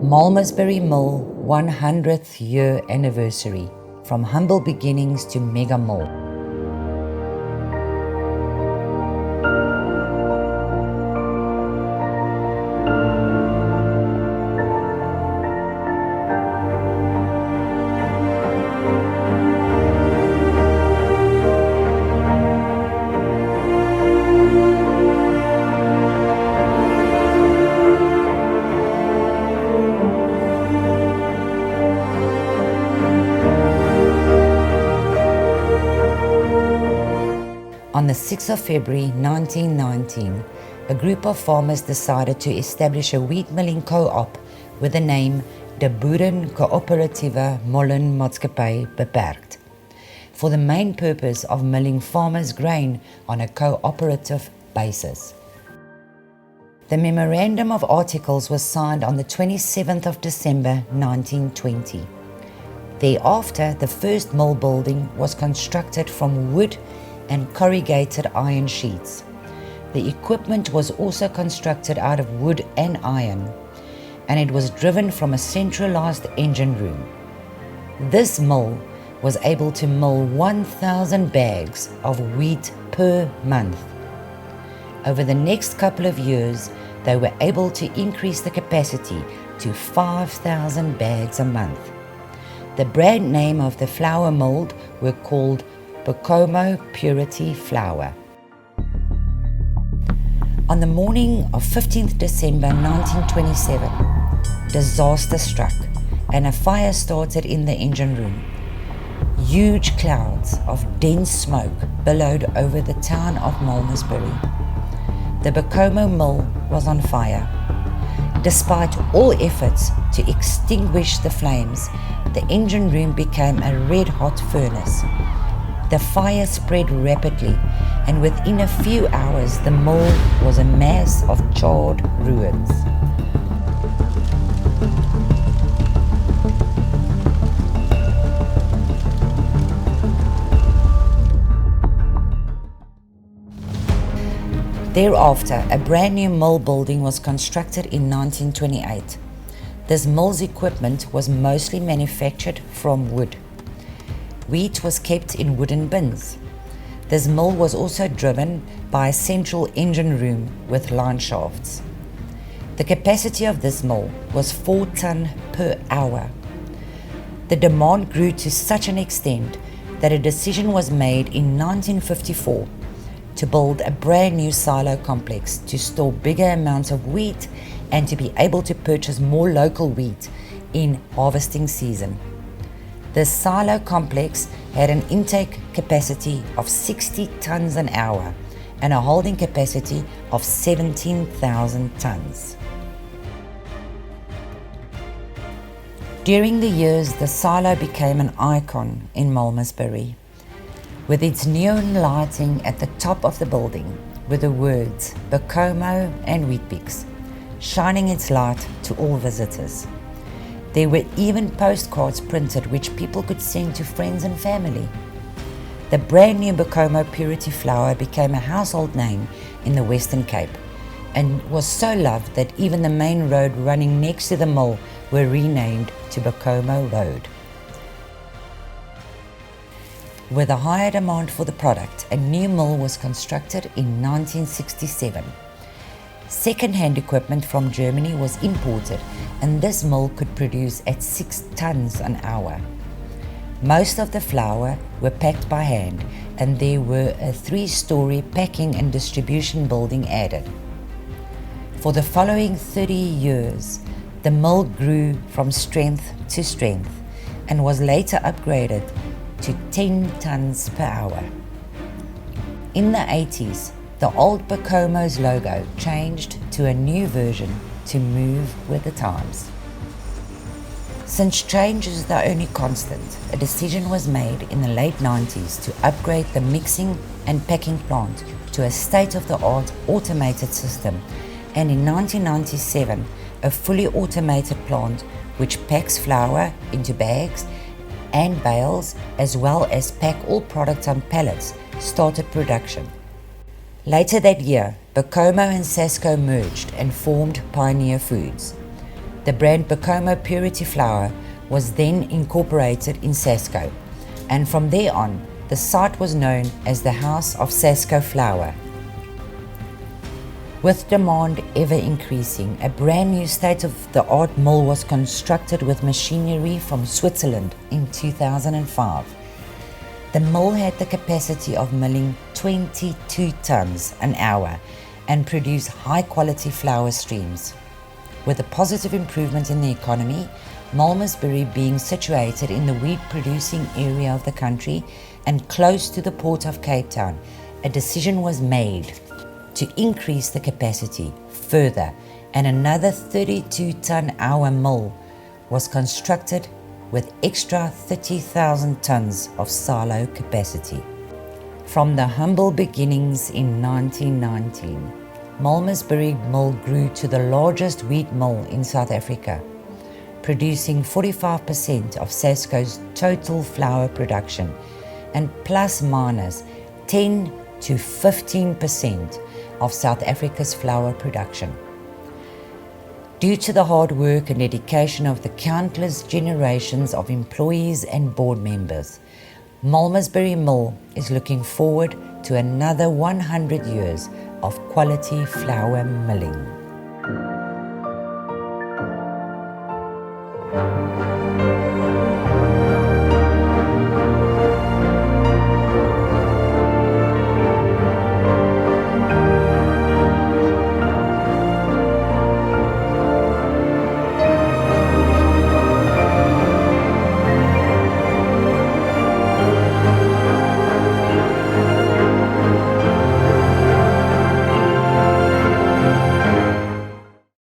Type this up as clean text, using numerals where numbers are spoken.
Malmesbury Mill 100th year anniversary, from humble beginnings to mega mill. On the 6th of February 1919, a group of farmers decided to establish a wheat milling co-op with the name De Boeren Coöperatiewe Mollenmaatskappy Beperkt, for the main purpose of milling farmers' grain on a cooperative basis. The Memorandum of Articles was signed on the 27th of December 1920. Thereafter, the first mill building was constructed from wood and corrugated iron sheets. The equipment was also constructed out of wood and iron, and it was driven from a centralized engine room. This mill was able to mill 1,000 bags of wheat per month. Over the next couple of years, they were able to increase the capacity to 5,000 bags a month. The brand name of the flour milled were called Bekomo Purity Flour. On the morning of 15th December 1927, disaster struck and a fire started in the engine room. Huge clouds of dense smoke billowed over the town of Malmesbury. The Bekomo mill was on fire. Despite all efforts to extinguish the flames, the engine room became a red-hot furnace. The fire spread rapidly, and within a few hours the mill was a mass of charred ruins. Thereafter, a brand new mill building was constructed in 1928. This mill's equipment was mostly manufactured from wood. Wheat was kept in wooden bins. This mill was also driven by a central engine room with line shafts. The capacity of this mill was 4 tons per hour. The demand grew to such an extent that a decision was made in 1954 to build a brand new silo complex to store bigger amounts of wheat and to be able to purchase more local wheat in harvesting season. The silo complex had an intake capacity of 60 tons an hour and a holding capacity of 17,000 tons. During the years, the silo became an icon in Malmesbury, with its neon lighting at the top of the building with the words Bekomo and Weet-Bix, shining its light to all visitors. There were even postcards printed which people could send to friends and family. The brand new Bekomo Purity Flour became a household name in the Western Cape and was so loved that even the main road running next to the mill were renamed to Bekomo Road. With a higher demand for the product, a new mill was constructed in 1967. Second-hand equipment from Germany was imported, and this mill could produce at 6 tons an hour. Most of the flour were packed by hand, and there were a 3-story packing and distribution building added. For the following 30 years, the mill grew from strength to strength and was later upgraded to 10 tons per hour. In the 80s, the old Bekomo's logo changed to a new version to move with the times. Since change is the only constant, a decision was made in the late 90s to upgrade the mixing and packing plant to a state-of-the-art automated system, and in 1997, a fully automated plant which packs flour into bags and bales, as well as pack all products on pallets, started production. Later that year, Bekomo and Sasco merged and formed Pioneer Foods. The brand Bacomo Purity Flour was then incorporated in Sasco, and from there on, the site was known as the House of Sasco Flour. With demand ever increasing, a brand new state-of-the-art mill was constructed with machinery from Switzerland in 2005. The mill had the capacity of milling 22 tons an hour and produce high-quality flour streams. With a positive improvement in the economy, Malmesbury being situated in the wheat-producing area of the country and close to the port of Cape Town, a decision was made to increase the capacity further, and another 32-ton-hour mill was constructed with extra 30,000 tons of silo capacity. From the humble beginnings in 1919, Malmesbury Mill grew to the largest wheat mill in South Africa, producing 45% of Sasco's total flour production and plus minus 10 to 15% of South Africa's flour production. Due to the hard work and dedication of the countless generations of employees and board members, Malmesbury Mill is looking forward to another 100 years of quality flour milling.